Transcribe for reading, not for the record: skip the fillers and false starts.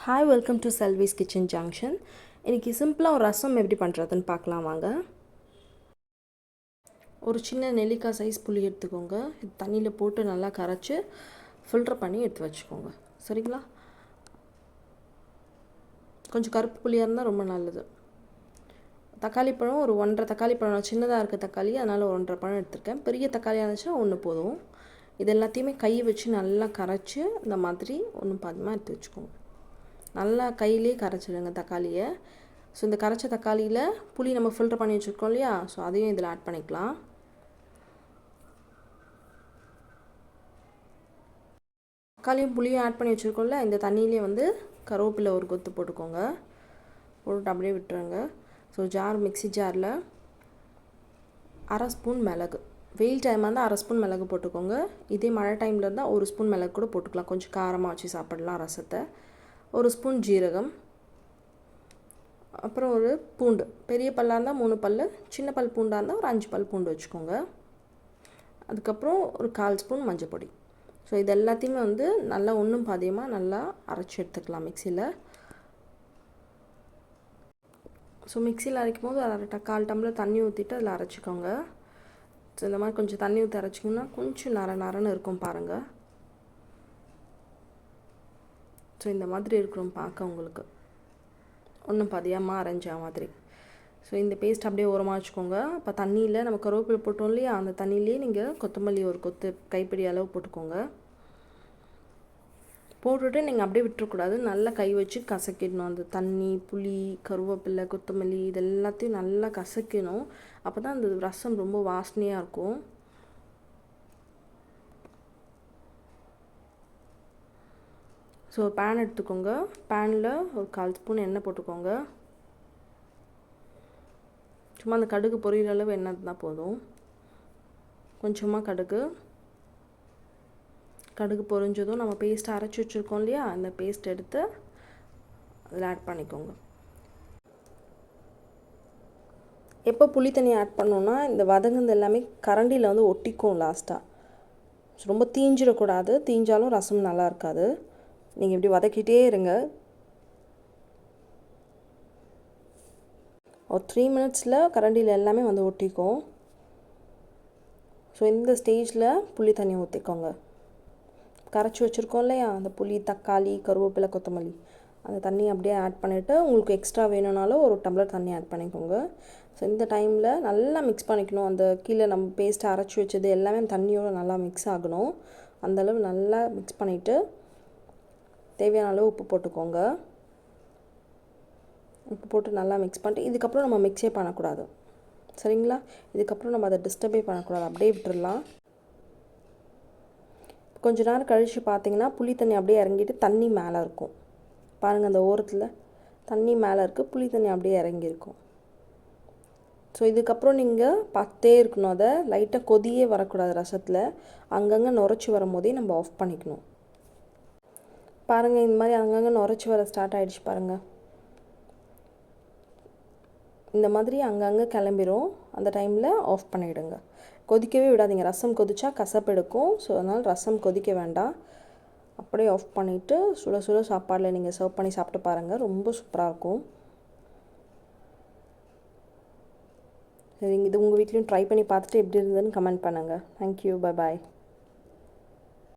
Hi, welcome to செல்விஸ் kitchen junction. இன்றைக்கி சிம்பிளாக ஒரு ரசம் எப்படி பண்ணுறதுன்னு பார்க்கலாம் வாங்க. ஒரு சின்ன நெல்லிக்காய் சைஸ் புளி எடுத்துக்கோங்க. இது தண்ணியில் போட்டு நல்லா கரைச்சி ஃபில்டர் பண்ணி எடுத்து வச்சுக்கோங்க. சரிங்களா? கொஞ்சம் கருப்பு புளியாக இருந்தால் ரொம்ப நல்லது. தக்காளி பழம் ஒரு 1.5 தக்காளி பழம், சின்னதாக இருக்க தக்காளி, அதனால் 1.5 பழம் எடுத்துருக்கேன். பெரிய தக்காளியாக இருந்துச்சுன்னா 1 போதும். இது எல்லாத்தையுமே கை வச்சு நல்லா கரைச்சி இந்த மாதிரி ஒன்று பாதிமாக எடுத்து வச்சுக்கோங்க. நல்லா கையிலே கரைச்சிடுங்க தக்காளியை. ஸோ இந்த கரைச்ச தக்காளியில் புளி நம்ம ஃபில்டர் பண்ணி வச்சுருக்கோம் இல்லையா, ஸோ அதையும் இதில் ஆட் பண்ணிக்கலாம். தக்காளியும் புளியும் ஆட் பண்ணி வச்சுருக்கோம்ல, இந்த தண்ணியிலே வந்து கருவேப்பிலை ஒரு கொத்து போட்டுக்கோங்க. போட்டு அப்படியே விட்டுருங்க. ஸோ மிக்ஸி ஜாரில் 1/2 ஸ்பூன் மிளகு, வெயில் டைமாக இருந்தால் 1/2 ஸ்பூன் மிளகு போட்டுக்கோங்க. இதே மழை டைமில் இருந்தால் 1 ஸ்பூன் மிளகு கூட போட்டுக்கலாம். கொஞ்சம் காரமாக வச்சு சாப்பிடலாம் ரசத்தை. 1 ஸ்பூன் ஜீரகம், அப்புறம் ஒரு பூண்டு, பெரிய பல்லாக இருந்தால் 3 பல், சின்ன பல் பூண்டாக இருந்தால் ஒரு 5 பல் பூண்டு வச்சுக்கோங்க. அதுக்கப்புறம் ஒரு 1/4 ஸ்பூன் மஞ்சள் பொடி. ஸோ இது எல்லாத்தையுமே வந்து நல்லா ஒன்றும் பாதியமாக நல்லா அரைச்சி எடுத்துக்கலாம் மிக்சியில். ஸோ மிக்சியில் அரைக்கும் போது 1/4 டம்ளர் தண்ணி ஊற்றிட்டு அதில் அரைச்சிக்கோங்க. ஸோ இந்த மாதிரி கொஞ்சம் தண்ணி ஊற்றி அரைச்சிங்கன்னா கொஞ்சம் நரன்னு இருக்கும் பாருங்கள். ஸோ இந்த மாதிரி இருக்கிறோம் பார்க்க உங்களுக்கு ஒன்றும் பாதியமாக அரைஞ்ச மாதிரி. ஸோ இந்த பேஸ்ட் அப்படியே ஓரமாக வச்சுக்கோங்க. இப்போ தண்ணியில் நம்ம கருவேப்பிலை போட்டோம் இல்லையா, அந்த தண்ணியிலே நீங்கள் கொத்தமல்லி ஒரு கொத்து கைப்பிடி அளவு போட்டுக்கோங்க. போட்டுட்டு நீங்கள் அப்படியே விட்டுறக்கூடாது, நல்லா கை வச்சு கசக்கிடணும். அந்த தண்ணி, புளி, கருவேப்பிலை, கொத்தமல்லி இது எல்லாத்தையும் நல்லா கசக்கணும். அப்போ தான் அந்த ரசம் ரொம்ப வாசனையாக இருக்கும். ஸோ ஒரு பேன் எடுத்துக்கோங்க. பேனில் ஒரு 1/4 ஸ்பூன் எண்ணெய் போட்டுக்கோங்க. சும்மா அந்த கடுகு பொரியிற அளவு எண்ணெய் இருந்தால் போதும். கொஞ்சமாக கடுகு பொரிஞ்சதும் நம்ம பேஸ்ட் அரைச்சி வச்சுருக்கோம் இல்லையா, அந்த பேஸ்ட் எடுத்து அதில் ஆட் பண்ணிக்கோங்க. எப்போ புளி தண்ணி ஆட் பண்ணோன்னா இந்த வதங்குறது எல்லாமே கரண்டியில் வந்து ஒட்டிக்கும் லாஸ்ட்டாக. ரொம்ப தீஞ்சிடக்கூடாது, தீஞ்சாலும் ரசம் நல்லா இருக்காது. நீங்கள் இப்படி வதக்கிட்டே இருங்க. ஒரு 3 மினிட்ஸில் கரண்டியில் எல்லாமே வந்து ஒட்டிக்கும். ஸோ இந்த ஸ்டேஜில் புளி தண்ணி ஊற்றிக்கோங்க. கரைச்சி வச்சுருக்கோம் இல்லையா, அந்த புளி, தக்காளி, கருவேப்பிலை, கொத்தமல்லி, அந்த தண்ணி அப்படியே ஆட் பண்ணிவிட்டு உங்களுக்கு எக்ஸ்ட்ரா வேணும்னாலும் 1 டம்ளர் தண்ணி ஆட் பண்ணிக்கோங்க. ஸோ இந்த டைமில் நல்லா மிக்ஸ் பண்ணிக்கணும். அந்த கீழே நம்ம பேஸ்ட்டை அரைச்சி வச்சது எல்லாமே தண்ணியோடு நல்லா மிக்ஸ் ஆகணும். அந்தளவு நல்லா மிக்ஸ் பண்ணிவிட்டு தேவையான அளவு உப்பு போட்டுக்கோங்க. உப்பு போட்டு நல்லா மிக்ஸ் பண்ணிட்டு இதுக்கப்புறம் நம்ம மிக்ஸே பண்ணக்கூடாது. சரிங்களா? இதுக்கப்புறம் நம்ம அதை டிஸ்டர்பே பண்ணக்கூடாது, அப்படியே விட்டுடலாம். கொஞ்ச நேரம் கழித்து பார்த்தீங்கன்னா புளி தண்ணி அப்படியே இறங்கிட்டு தண்ணி மேலே இருக்கும் பாருங்கள். அந்த ஓரத்தில் தண்ணி மேலே இருக்குது, புளி தண்ணி அப்படியே இறங்கியிருக்கும். ஸோ இதுக்கப்புறம் நீங்கள் பார்த்துட்டே இருக்கணும். அதை லைட்டாக கொதியே வரக்கூடாது ரசத்தில். அங்கங்கே நுரைச்சி வரும்போதே நம்ம ஆஃப் பண்ணிக்கணும். பாருங்கள், இந்த மாதிரி அங்கங்கே நுரைச்சி வர ஸ்டார்ட் ஆகிடுச்சு பாருங்கள். இந்த மாதிரி அங்கங்கே கிளம்பிடும். அந்த டைமில் ஆஃப் பண்ணிவிடுங்க. கொதிக்கவே விடாதீங்க. ரசம் கொதிச்சா கசப்பு எடுக்கும். ஸோ அதனால் ரசம் கொதிக்க வேண்டாம். அப்படியே ஆஃப் பண்ணிவிட்டு சுட சுட சாப்பாடில் நீங்கள் சர்வ் பண்ணி சாப்பிட்டு பாருங்கள், ரொம்ப சூப்பராக இருக்கும். சரி, இது உங்கள் வீட்லேயும் ட்ரை பண்ணி பார்த்துட்டு எப்படி இருந்ததுன்னு கமெண்ட் பண்ணுங்கள். Thank you, bye bye.